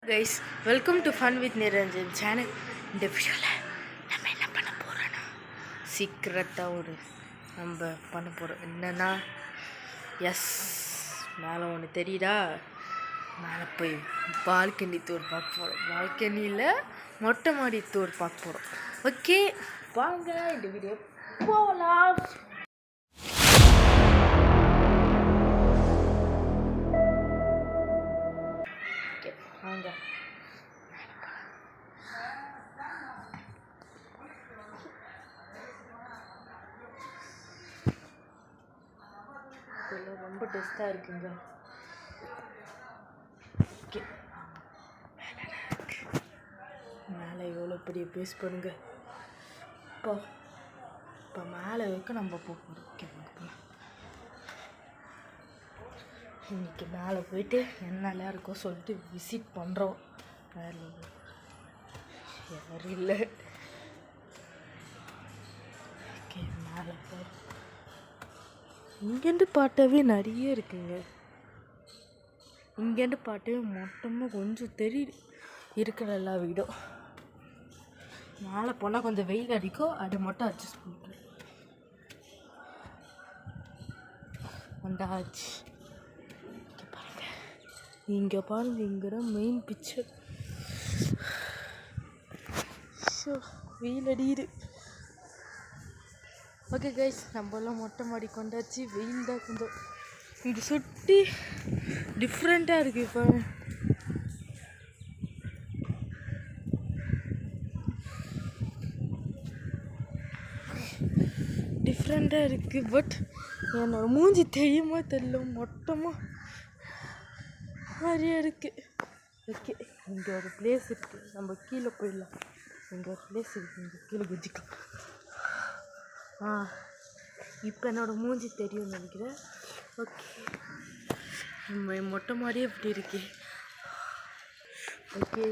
Guys, welcome to fun with Niranjan channel. இந்த வீடியோவில் நம்ம என்ன பண்ண போகிறோன்னா சீக்கிரட்டாக நம்ம பண்ண போகிறோம். என்னென்னா மேலே ஒன்று தெரியுதா, மேலே போய் பால்கனி டூர் பார்க்க போகிறோம். பால்கனியில் மொட்டை மாடி டூர் பார்க்க போகிறோம். ஓகே வாங்க இந்த வீடியோ போகலாம். வாங்க இதெல்லாம் ரொம்ப டெஸ்ட்டாக இருக்குங்க. ஓகே மேலே எவ்வளோ பெரிய பேஸ் பண்ணுங்க. இப்போ மேலே வைக்க நம்ம போகிறோம். ஓகே போகலாம். இன்றைக்கி மேலே போயிட்டு என்னெல்லாம் இருக்கோ சொல்லிட்டு விசிட் பண்ணுறோம். யாரும் இல்லை. ஓகே மேலே போகிறோம். இங்கேருந்து பார்த்தாவே நிறைய இருக்குங்க. இங்கேருந்து பார்த்தாவே மொத்தமாக கொஞ்சம் தெரியுது இருக்கிற எல்லா வீடும். மேலே போனால் கொஞ்சம் வெயில் அடிக்கும், அதை மட்டும் அட்ஜஸ்ட் பண்ணுறேன். வந்தாச்சு. இங்கே பாருங்க, இங்கே தான் மெயின் பிக்சர். வெயில் அடியுது. ஓகே கைஸ், நம்மளாம் மொட்டை மாடி கொண்டாச்சு. வெயில் தான் கொஞ்சம் இங்கே சுற்றி டிஃப்ரெண்ட்டாக இருக்குது. இப்போ டிஃப்ரெண்ட்டாக இருக்குது. பட் என்னோட மூஞ்சி தெரியுமா தெரியல, மொட்டமாக நிறைய இருக்குது. ஓகே இங்கே ஒரு பிளேஸ் இருக்குது, நம்ம கீழே போயிடலாம். இங்கே ஒரு பிளேஸ் இருக்குது, இங்கே கீழே குதிக்கலாம். இப்போ என்னோடய மூஞ்சி தெரியும்னு நினைக்கிறேன். ஓகே நம்ம மொட்டை மாடியே இப்படி இருக்கு. ஓகே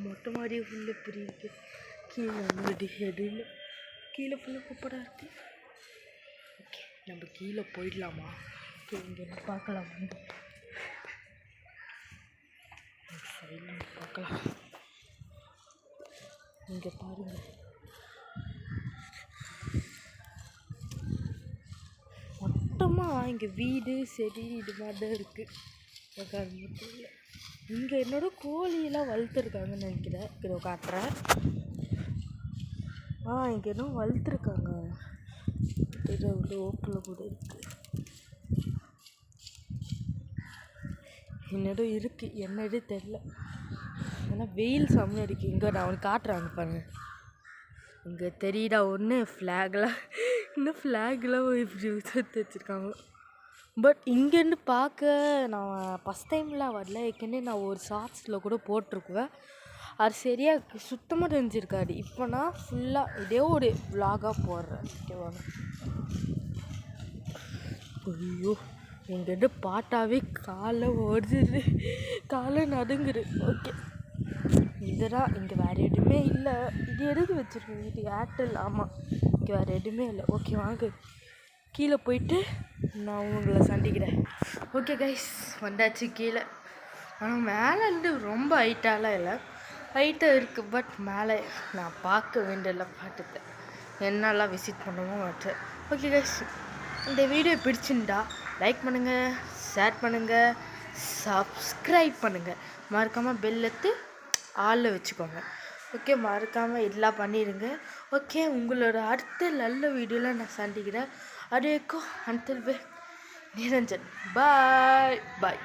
மொட்டை மாடியே ஃபுல்லு இப்படி இருக்கு. கீழே வந்து எதுவும் கீழே ஃபுல்லாக குப்படாக இருக்குது. ஓகே நம்ம கீழே போயிடலாமா? ஓகே இங்கே பார்க்கலாம், வந்து சைடில் பார்க்கலாம். இங்கே பாருங்கள், மொத்தமாக இங்கே வீடு செடி இது மாதிரி தான் இருக்குது. அது மட்டும் இல்லை, இங்கே என்னோட கோழியெல்லாம் வளர்த்துருக்காங்கன்னு நினைக்கிறேன். இதை காட்டுறேன். இங்கே இன்னும் வளர்த்துருக்காங்க. ஏதோ ஓப்பில் கூட இருக்குது. என்னோட இருக்குது, என்னது தெரில. ஏன்னா வெயில் செம்மையாக இருக்குது. இங்கே நான் அவனுக்கு காட்டுறாங்க பாருங்க. இங்கே தெரியுதா ஒன்று ஃப்ளாக்லாம், இன்னும் ஃப்ளாக்லாம் இப்படி சேர்த்து வச்சுருக்காங்க. பட் இங்கேருந்து பார்க்க நான் ஃபஸ்ட் டைம்லாம் வரல. ஏற்கனவே நான் ஒரு ஷார்ட்ஸில் கூட போட்டிருக்குவேன். அது சரியாக சுத்தமாக தெரிஞ்சிருக்காது. இப்போ நான் ஃபுல்லாக இதே ஒரு விலாகாக போடுறேன். ஓகேவாங்க. ஐயோ இங்கேருந்து பாட்டாவே காலை ஓடுது, காலை நடுங்குது. ஓகே இதுதான், இங்கே வேறு எதுவுமே இல்லை. இது எதுக்கு வச்சுருக்கேன்? இது ஏர்டெல். ஆமாம், இங்கே வேறு எதுவுமே இல்லை. ஓகே வாங்க கீழே போயிட்டு நான் உங்களை சந்திக்கிறேன். ஓகே கைஸ் வந்தாச்சு கீழே. ஆனால் மேலேருந்து ரொம்ப ஹைட்டாலாம் இல்லை, ஹைட்டாக இருக்குது. பட் மேலே நான் பார்க்க வேண்டியெல்லாம் பார்த்துட்டேன், என்னெல்லாம் விசிட் பண்ணவும் மாட்டேன். ஓகே கைஸ், இந்த வீடியோ பிடிச்சிருந்தா லைக் பண்ணுங்கள், ஷேர் பண்ணுங்கள், சப்ஸ்கிரைப் பண்ணுங்கள். மறக்காமல் பெல் எடுத்து ஆளில் வச்சுக்கோங்க. ஓகே மறக்காமல் இதெல்லாம் பண்ணிடுங்க. ஓகே உங்களோட அடுத்த நல்ல வீடியோவில் நான் சந்திக்கிறேன். அது வரைக்கும் அன்டில் நிரஞ்சன். பாய் பாய்.